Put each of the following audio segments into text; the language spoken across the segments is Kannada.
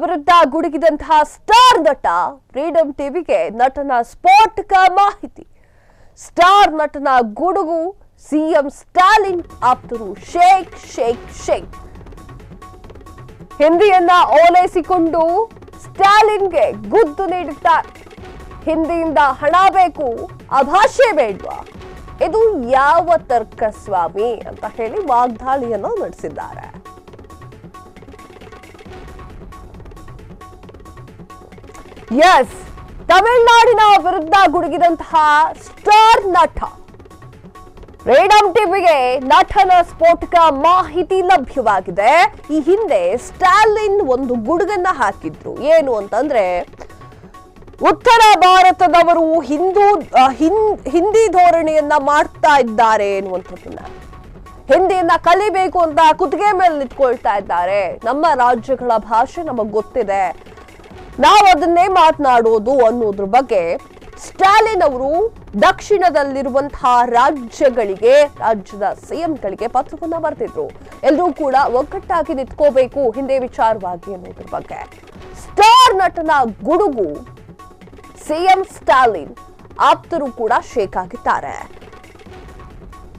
ವಿರುದ್ಧ ಗುಡುಗಿದಂತಹ ಸ್ಟಾರ್ ನಟ ಫ್ರೀಡಂ ಟಿವಿಗೆ ನಟನ ಸ್ಫೋಟಕ ಮಾಹಿತಿ. ಸ್ಟಾರ್ ನಟನ ಗುಡುಗು ಸಿಎಂ ಸ್ಟಾಲಿನ್ ಆಪ್ತರು ಶೇಕ್ ಶೇಕ್ ಶೇಕ್. ಹಿಂದಿಯನ್ನ ಓಲೈಸಿಕೊಂಡು ಸ್ಟಾಲಿನ್ಗೆ ಗುದ್ದು ನೀಡುತ್ತಾರೆ. ಹಿಂದಿಯಿಂದ ಹಣ ಬೇಕು, ಆ ಭಾಷೆ ಬೇಡ್ವಾ? ಇದು ಯಾವ ತರ್ಕ ಸ್ವಾಮಿ ಅಂತ ಹೇಳಿ ವಾಗ್ದಾಳಿಯನ್ನು ನಡೆಸಿದ್ದಾರೆ. ಎಸ್, ತಮಿಳುನಾಡಿನ ವಿರುದ್ಧ ಗುಡುಗಿದಂತಹ ಸ್ಟಾರ್ ನಟ ಫ್ರೀಡಂ ಟಿವಿಗೆ ನಟನ ಸ್ಫೋಟಕ ಮಾಹಿತಿ ಲಭ್ಯವಾಗಿದೆ. ಈ ಹಿಂದೆ ಸ್ಟಾಲಿನ್ ಒಂದು ಗುಡುಗನ್ನ ಹಾಕಿದ್ರು. ಏನು ಅಂತಂದ್ರೆ, ಉತ್ತರ ಭಾರತದವರು ಹಿಂದಿ ಧೋರಣೆಯನ್ನ ಮಾಡ್ತಾ ಇದ್ದಾರೆ ಎನ್ನುವಂಥದ್ದನ್ನ, ಹಿಂದಿಯನ್ನ ಕಲಿಬೇಕು ಅಂತ ಕುತ್ತಿಗೆ ಮೇಲೆ ನಿಂತ್ಕೊಳ್ತಾ ಇದ್ದಾರೆ. ನಮ್ಮ ರಾಜ್ಯಗಳ ಭಾಷೆ ನಮಗ್ ಗೊತ್ತಿದೆ, ನಾವು ಅದನ್ನೇ ಮಾತನಾಡೋದು ಅನ್ನೋದ್ರ ಬಗ್ಗೆ ಸ್ಟಾಲಿನ್ ಅವರು ದಕ್ಷಿಣದಲ್ಲಿರುವಂತಹ ರಾಜ್ಯದ ಸಿಎಂಗಳಿಗೆ ಪತ್ರವನ್ನ ಬರೆದಿದ್ರು. ಎಲ್ಲರೂ ಕೂಡ ಒಗ್ಗಟ್ಟಾಗಿ ನಿಂತ್ಕೋಬೇಕು ಹಿಂದೆ ವಿಚಾರವಾಗಿ ಅನ್ನೋದ್ರ ಬಗ್ಗೆ. ಸ್ಟಾರ್ ನಟನ ಗುಡುಗು ಸಿಎಂ ಸ್ಟಾಲಿನ್ ಆಪ್ತರು ಕೂಡ ಶೇಕ್ ಆಗಿದ್ದಾರೆ.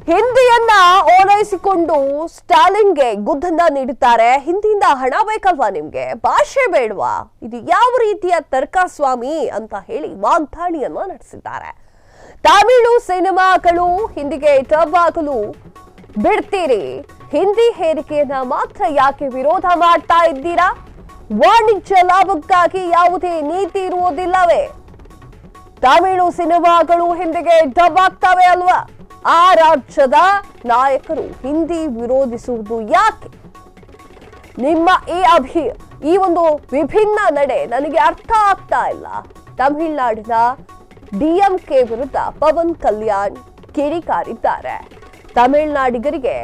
ಹಿಂದಿಯನ್ನ ಓಲೈಸಿಕೊಂಡು ಸ್ಟಾಲಿನ್ಗೆ ಗುದ್ದನ್ನ ನೀಡುತ್ತಾರೆ. ಹಿಂದಿಯಿಂದ ಹಣ ಬೇಕಲ್ವಾ ನಿಮ್ಗೆ, ಭಾಷೆ ಬೇಡವಾ? ಇದು ಯಾವ ರೀತಿಯ ತರ್ಕ ಸ್ವಾಮಿ ಅಂತ ಹೇಳಿ ವಾಗ್ದಾಳಿಯನ್ನ ನಡೆಸಿದ್ದಾರೆ. ತಮಿಳು ಸಿನಿಮಾಗಳು ಹಿಂದಿಗೆ ಡಬ್ ಆಗಲು ಬಿಡ್ತೀರಿ, ಹಿಂದಿ ಹೇರಿಕೆಯನ್ನ ಮಾತ್ರ ಯಾಕೆ ವಿರೋಧ ಮಾಡ್ತಾ ಇದ್ದೀರಾ? ವಾಣಿಜ್ಯ ಲಾಭಕ್ಕಾಗಿ ಯಾವುದೇ ನೀತಿ ಇರುವುದಿಲ್ಲವೇ? ತಮಿಳು ಸಿನಿಮಾಗಳು ಹಿಂದಿಗೆ ಡಬ್ ಆಗ್ತವೆ ಅಲ್ವಾ? ಆ ರಾಜ್ಯದ ನಾಯಕರು ಹಿಂದಿ ವಿರೋಧಿಸುವುದು ಯಾಕೆ? ನಿಮ್ಮ ಈ ಒಂದು ವಿಭಿನ್ನ ನಡೆ ನನಗೆ ಅರ್ಥ ಆಗ್ತಾ ಇಲ್ಲ. ತಮಿಳುನಾಡಿನ ಡಿಎಂಕೆ ವಿರುದ್ಧ ಪವನ್ ಕಲ್ಯಾಣ್ ಕಿಡಿಕಾರಿದ್ದಾರೆ. ತಮಿಳುನಾಡಿಗರಿಗೆ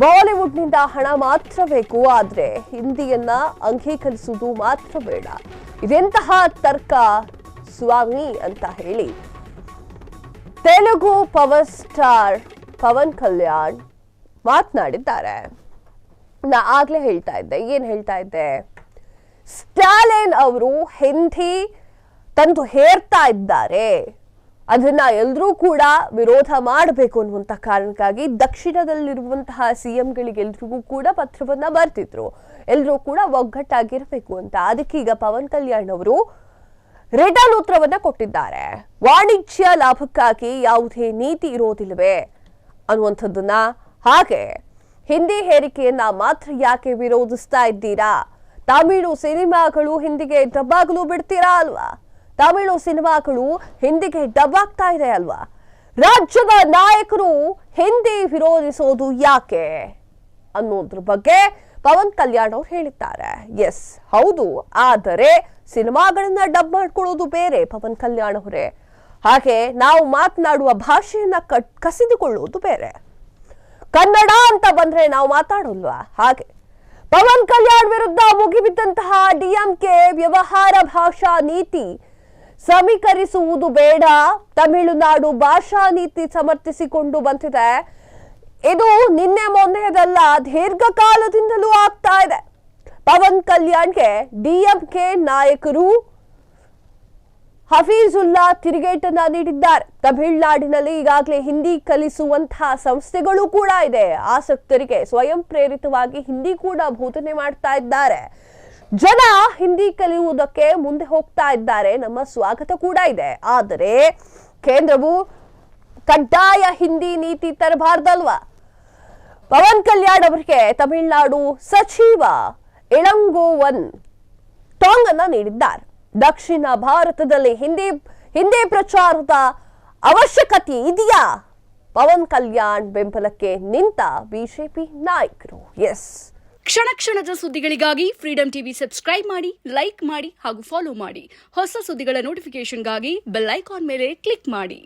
ಬಾಲಿವುಡ್ನಿಂದ ಹಣ ಮಾತ್ರ ಬೇಕು, ಆದ್ರೆ ಹಿಂದಿಯನ್ನ ಅಂಗೀಕರಿಸುವುದು ಮಾತ್ರ ಬೇಡ. ಇದೆಂತಹ ತರ್ಕ ಸ್ವಾಮಿ ಅಂತ ಹೇಳಿ ತೆಲುಗು ಪವರ್ ಸ್ಟಾರ್ ಪವನ್ ಕಲ್ಯಾಣ್ ಮಾತನಾಡಿದ್ದಾರೆ. ನಾ ಆಗ್ಲೇ ಏನ್ ಹೇಳ್ತಾ ಇದ್ದೆ, ಸ್ಟಾಲಿನ್ ಅವರು ಹಿಂದಿ ತಂದು ಹೇರ್ತಾ ಇದ್ದಾರೆ, ಅದನ್ನ ಎಲ್ಲರೂ ಕೂಡ ವಿರೋಧ ಮಾಡಬೇಕು ಅನ್ನುವಂತ ಕಾರಣಕ್ಕಾಗಿ ದಕ್ಷಿಣದಲ್ಲಿರುವಂತಹ ಸಿಎಂಗಳಿಗೆ ಎಲ್ರಿಗೂ ಕೂಡ ಪತ್ರವನ್ನ ಬರ್ತಿದ್ರು. ಎಲ್ಲರೂ ಕೂಡ ಒಗ್ಗಟ್ಟಾಗಿರ್ಬೇಕು ಅಂತ. ಅದಕ್ಕೀಗ ಪವನ್ ಕಲ್ಯಾಣ್ ಅವರು ರಿಟರ್ನ್ ಉತ್ತರವನ್ನ ಕೊಟ್ಟಿದ್ದಾರೆ. ವಾಣಿಜ್ಯ ಲಾಭಕ್ಕಾಗಿ ಯಾವುದೇ ನೀತಿ ಇರೋದಿಲ್ಲವೇ ಅನ್ನುವಂಥದ್ದನ್ನ, ಹಾಗೆ ಹಿಂದಿ ಹೇರಿಕೆಯನ್ನ ಮಾತ್ರ ಯಾಕೆ ವಿರೋಧಿಸ್ತಾ ಇದ್ದೀರಾ? ತಮಿಳು ಸಿನಿಮಾಗಳು ಹಿಂದಿಗೆ ಡಬ್ ಆಗಲು ಬಿಡ್ತೀರಾ ಅಲ್ವಾ? ತಮಿಳು ಸಿನಿಮಾಗಳು ಹಿಂದಿಗೆ ಡಬ್ ಆಗ್ತಾ ಇದೆ ಅಲ್ವಾ? ರಾಜ್ಯದ ನಾಯಕರು ಹಿಂದಿ ವಿರೋಧಿಸೋದು ಯಾಕೆ ಅನ್ನೋದ್ರ ಬಗ್ಗೆ ಪವನ್ ಕಲ್ಯಾಣ್ ಅವರು ಹೇಳಿದ್ದಾರೆ. ಎಸ್, ಹೌದು, ಆದರೆ ಸಿನಿಮಾಗಳನ್ನ ಡಬ್ ಮಾಡ್ಕೊಳ್ಳೋದು ಬೇರೆ ಪವನ್ ಕಲ್ಯಾಣ್ ಅವರೇ. ಹಾಗೆ ನಾವು ಮಾತನಾಡುವ ಭಾಷೆಯನ್ನ ಕಸಿದುಕೊಳ್ಳೋದು ಬೇರೆ. ಕನ್ನಡ ಅಂತ ಬಂದ್ರೆ ನಾವು ಮಾತಾಡೋಲ್ವಾ? ಹಾಗೆ ಪವನ್ ಕಲ್ಯಾಣ್ ವಿರುದ್ಧ ಮುಗಿಬಿದ್ದಂತಹ ಡಿಎಂಕೆ ವ್ಯವಹಾರ ಭಾಷಾ ನೀತಿ ಸಮೀಕರಿಸುವುದು ಬೇಡ, ತಮಿಳುನಾಡು ಭಾಷಾ ನೀತಿ ಸಮರ್ಥಿಸಿಕೊಂಡು ಬಂದಿದೆ. ಇದು ನಿನ್ನೆ ಮೊನ್ನೆದಲ್ಲ, ದೀರ್ಘಕಾಲದಿಂದಲೂ ಆಗ್ತಾ ಇದೆ. ಪವನ್ ಕಲ್ಯಾಣ್ಗೆ ಡಿಎಂಕೆ ನಾಯಕರು ಹಫೀಜುಲ್ಲಾ ತಿರುಗೇಟನ್ನ ನೀಡಿದ್ದಾರೆ. ತಮಿಳುನಾಡಿನಲ್ಲಿ ಈಗಾಗಲೇ ಹಿಂದಿ ಕಲಿಸುವಂತಹ ಸಂಸ್ಥೆಗಳು ಕೂಡ ಇದೆ. ಆಸಕ್ತರಿಗೆ ಸ್ವಯಂ ಪ್ರೇರಿತವಾಗಿ ಹಿಂದಿ ಕೂಡ ಬೋಧನೆ ಮಾಡ್ತಾ ಇದ್ದಾರೆ. ಜನ ಹಿಂದಿ ಕಲಿಯುವುದಕ್ಕೆ ಮುಂದೆ ಹೋಗ್ತಾ ಇದ್ದಾರೆ, ನಮ್ಮ ಸ್ವಾಗತ ಕೂಡ ಇದೆ. ಆದರೆ ಕೇಂದ್ರವು ಕಡ್ಡಾಯ ಹಿಂದಿ ನೀತಿ ತರಬಾರ್ದಲ್ವಾ? ಪವನ್ ಕಲ್ಯಾಣ್ ಅವರಿಗೆ ತಮಿಳುನಾಡು ಸಚಿವ ಇಳಂಗೋವನ್ ಟಾಂಗ್ ಅನ್ನ ನೀಡಿದ್ದಾರೆ. ದಕ್ಷಿಣ ಭಾರತದಲ್ಲಿ ಹಿಂದಿ ಪ್ರಚಾರದ ಅವಶ್ಯಕತೆ ಇದೆಯಾ? ಪವನ್ ಕಲ್ಯಾಣ್ ಬೆಂಬಲಕ್ಕೆ ನಿಂತ ಬಿಜೆಪಿ ನಾಯಕರು. ಎಸ್, ಕ್ಷಣ ಕ್ಷಣದ ಸುದ್ದಿಗಳಿಗಾಗಿ ಫ್ರೀಡಂ ಟಿವಿ ಸಬ್ಸ್ಕ್ರೈಬ್ ಮಾಡಿ, ಲೈಕ್ ಮಾಡಿ ಹಾಗೂ ಫಾಲೋ ಮಾಡಿ. ಹೊಸ ಸುದ್ದಿಗಳ ನೋಟಿಫಿಕೇಶನ್ಗಾಗಿ ಬೆಲ್ ಐಕಾನ್ ಮೇಲೆ ಕ್ಲಿಕ್ ಮಾಡಿ.